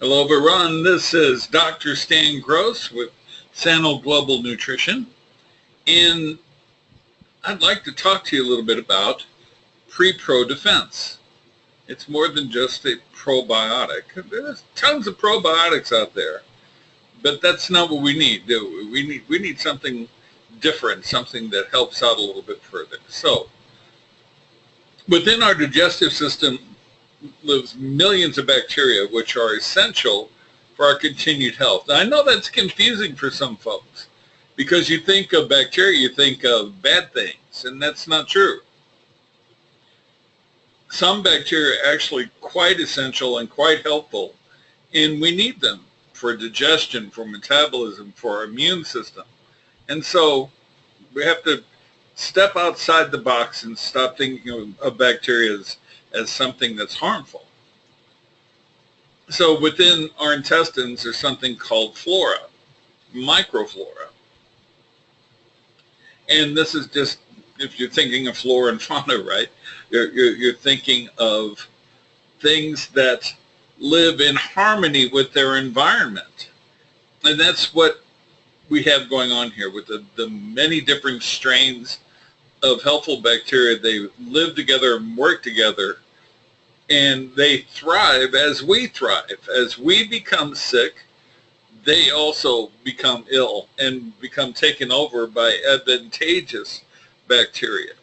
Hello everyone, this is Dr. Stan Gross with Sano Global Nutrition, and I'd like to talk to you a little bit about ProPro Defense. It's more than just a probiotic. There's tons of probiotics out there, but that's not what we need, do we? We need something different, something that helps out a little bit further. So, within our digestive system lives millions of bacteria which are essential for our continued health. Now, I know that's confusing for some folks because you think of bacteria, you think of bad things, and that's not true. Some bacteria are actually quite essential and quite helpful, and we need them for digestion, for metabolism, for our immune system. And so we have to step outside the box and stop thinking of bacteria as something that's harmful. So within our intestines, there's something called flora, microflora. And this is just, if you're thinking of flora and fauna, right, you're thinking of things that live in harmony with their environment. And that's what we have going on here with the many different strains of helpful bacteria. They live together and work together, and they thrive as we thrive. As we become sick, they also become ill and become taken over by advantageous bacteria.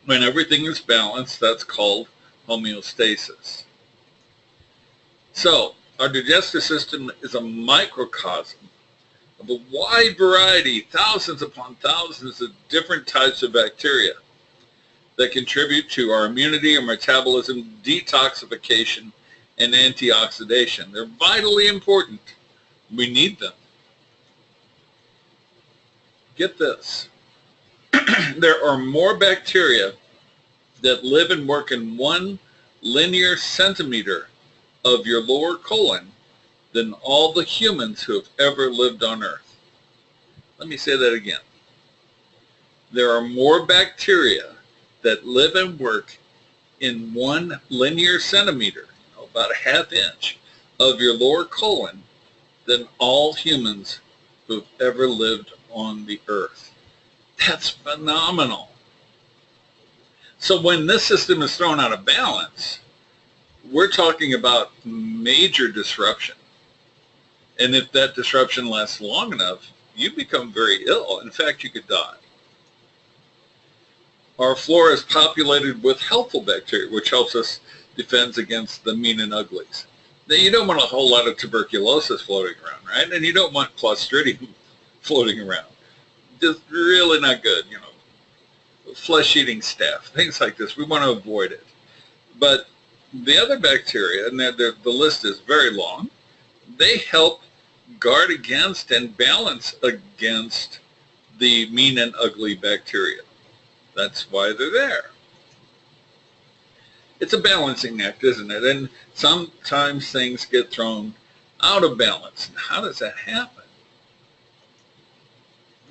When everything is balanced, that's called homeostasis. So, our digestive system is a microcosm of a wide variety, thousands upon thousands of different types of bacteria that contribute to our immunity, our metabolism, detoxification, and antioxidation. They're vitally important. We need them. Get this. There are more bacteria that live and work in 1 linear centimeter of your lower colon than all the humans who have ever lived on Earth. Let me say that again. There are more bacteria that live and work in 1 linear centimeter, about a half inch, of your lower colon than all humans who have ever lived on the Earth. That's phenomenal. So when this system is thrown out of balance, we're talking about major disruption. And if that disruption lasts long enough, you become very ill. In fact, you could die. Our flora is populated with helpful bacteria, which helps us defend against the mean and uglies. Now, you don't want a whole lot of tuberculosis floating around, right? And you don't want Clostridium floating around. Just really not good, flesh-eating staph, things like this. We want to avoid it. But the other bacteria, and the list is very long, they help guard against and balance against the mean and ugly bacteria. That's why they're there. It's a balancing act, isn't it? And sometimes things get thrown out of balance. How does that happen?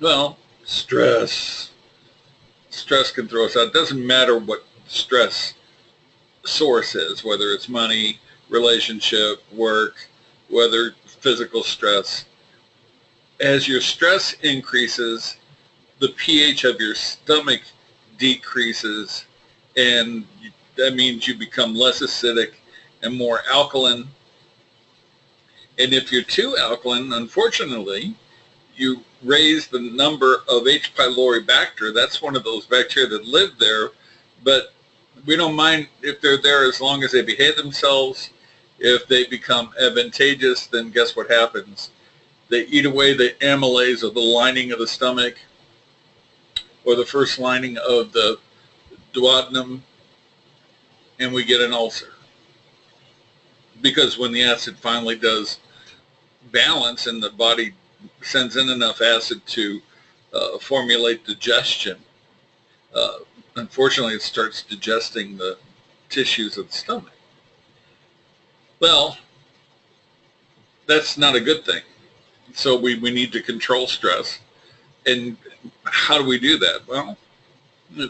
Well, stress. Stress can throw us out. It doesn't matter what stress source is, whether it's money, relationship, work, whether physical stress. As your stress increases, the pH of your stomach decreases, and that means you become less acidic and more alkaline. And if you're too alkaline, unfortunately, you raise the number of H. pylori bacteria. That's one of those bacteria that live there, but we don't mind if they're there as long as they behave themselves. If they become advantageous, then guess what happens? They eat away the amylase, or the lining of the stomach, or the first lining of the duodenum, and we get an ulcer. Because when the acid finally does balance and the body sends in enough acid to formulate digestion, unfortunately it starts digesting the tissues of the stomach. Well, that's not a good thing. So we need to control stress. And how do we do that? Well,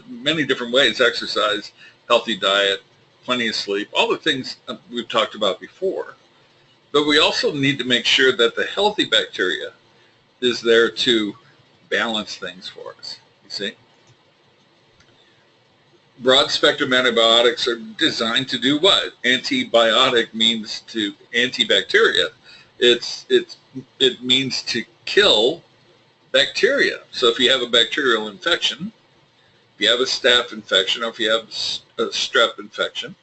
many different ways: exercise, healthy diet, plenty of sleep, all the things we've talked about before. But we also need to make sure that the healthy bacteria is there to balance things for us, you see. Broad spectrum antibiotics are designed to do what? Antibiotic means to antibacteria. It means to kill bacteria. So if you have a bacterial infection, if you have a staph infection, or if you have a strep infection,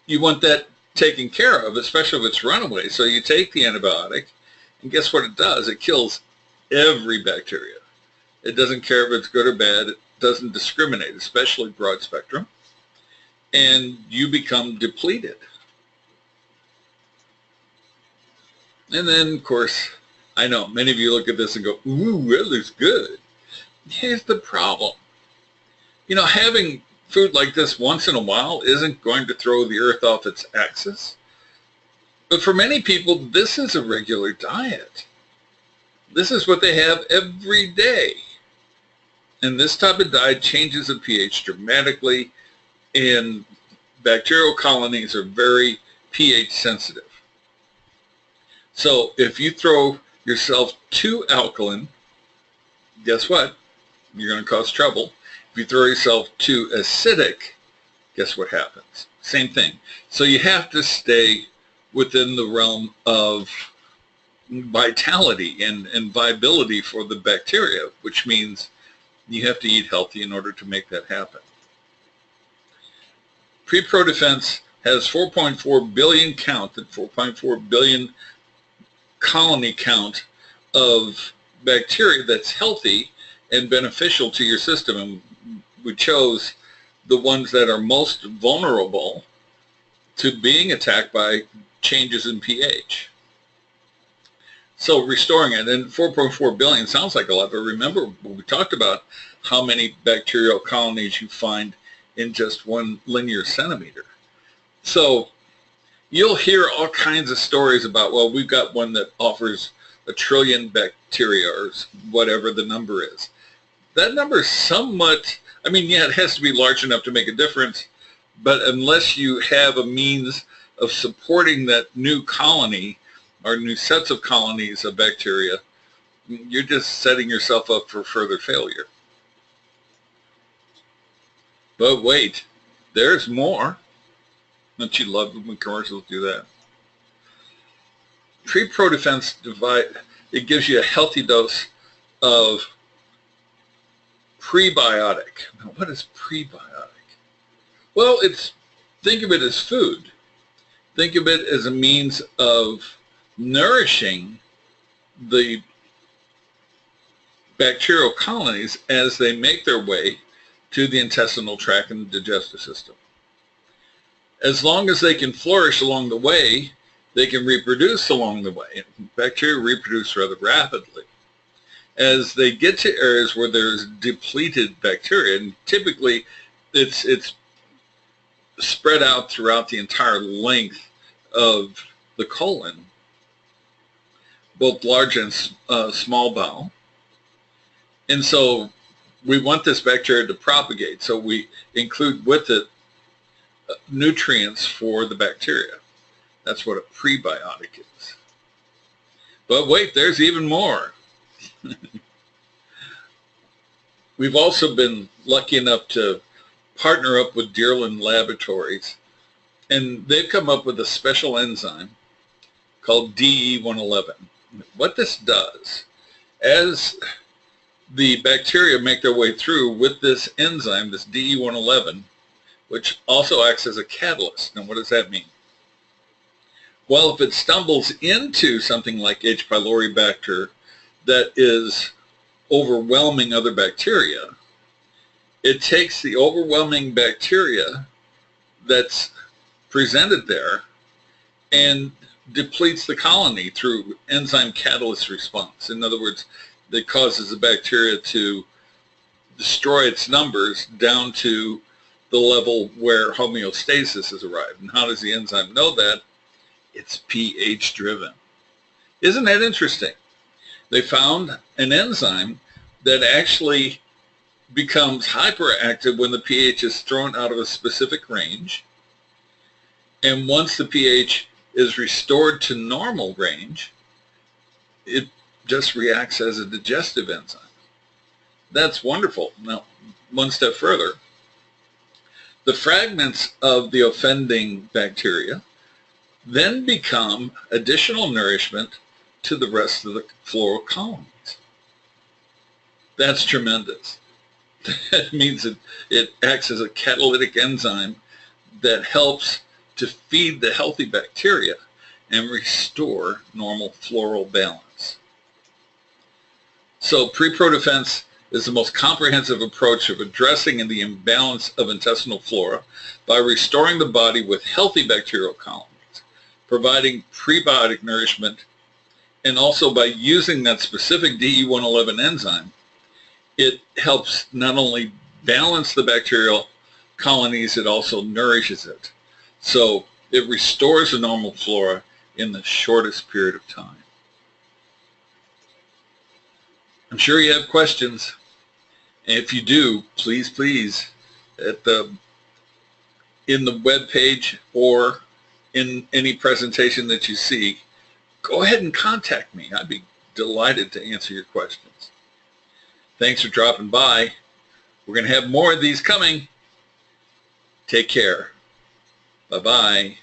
you want that taken care of, especially if it's runaway. So you take the antibiotic, and guess what it does? It kills every bacteria. It doesn't care if it's good or bad. It doesn't discriminate, especially broad spectrum. And you become depleted. And then, of course, I know many of you look at this and go, ooh, that looks good. Here's the problem. You know, having food like this once in a while isn't going to throw the earth off its axis. But for many people, this is a regular diet. This is what they have every day. And this type of diet changes the pH dramatically, and bacterial colonies are very pH sensitive. So if you throw yourself too alkaline, guess what? You're going to cause trouble. If you throw yourself too acidic, guess what happens? Same thing. So you have to stay within the realm of vitality and viability for the bacteria, which means you have to eat healthy in order to make that happen. ProPro Defense has 4.4 billion count, that 4.4 billion colony count of bacteria that's healthy and beneficial to your system. And we chose the ones that are most vulnerable to being attacked by changes in pH. So restoring it, and 4.4 billion sounds like a lot, but remember we talked about how many bacterial colonies you find in just 1 linear centimeter. So you'll hear all kinds of stories about, well, we've got one that offers 1 trillion bacteria, or whatever the number is. That number is somewhat, I mean, yeah, it has to be large enough to make a difference, but unless you have a means of supporting that new colony or new sets of colonies of bacteria, you're just setting yourself up for further failure. But wait, there's more. Don't you love when commercials do that? ProPro Defense it gives you a healthy dose of prebiotic. Now, what is prebiotic? Well, think of it as food. Think of it as a means of nourishing the bacterial colonies as they make their way to the intestinal tract and the digestive system. As long as they can flourish along the way, they can reproduce along the way. Bacteria reproduce rather rapidly. As they get to areas where there's depleted bacteria, and typically it's spread out throughout the entire length of the colon, both large and small bowel. And so we want this bacteria to propagate, so we include with it nutrients for the bacteria. That's what a prebiotic is. But wait, there's even more. We've also been lucky enough to partner up with Deerland Laboratories, and they've come up with a special enzyme called DE111. What this does, as the bacteria make their way through with this enzyme, this DE111, which also acts as a catalyst. Now, what does that mean? Well, if it stumbles into something like H. pylori bacter that is overwhelming other bacteria, it takes the overwhelming bacteria that's presented there and depletes the colony through enzyme catalyst response. In other words, that causes the bacteria to destroy its numbers down to the level where homeostasis has arrived. And how does the enzyme know that? It's pH driven. Isn't that interesting? They found an enzyme that actually becomes hyperactive when the pH is thrown out of a specific range. And once the pH is restored to normal range, it just reacts as a digestive enzyme. That's wonderful. Now, one step further, the fragments of the offending bacteria then become additional nourishment to the rest of the floral colonies. That's tremendous. That means it acts as a catalytic enzyme that helps to feed the healthy bacteria and restore normal floral balance. So ProPro Defense is the most comprehensive approach of addressing the imbalance of intestinal flora by restoring the body with healthy bacterial colonies, providing prebiotic nourishment, and also by using that specific DE111 enzyme, it helps not only balance the bacterial colonies, it also nourishes it. So it restores the normal flora in the shortest period of time. I'm sure you have questions. And if you do, please, in the web page or in any presentation that you see, go ahead and contact me. I'd be delighted to answer your questions. Thanks for dropping by. We're going to have more of these coming. Take care. Bye-bye.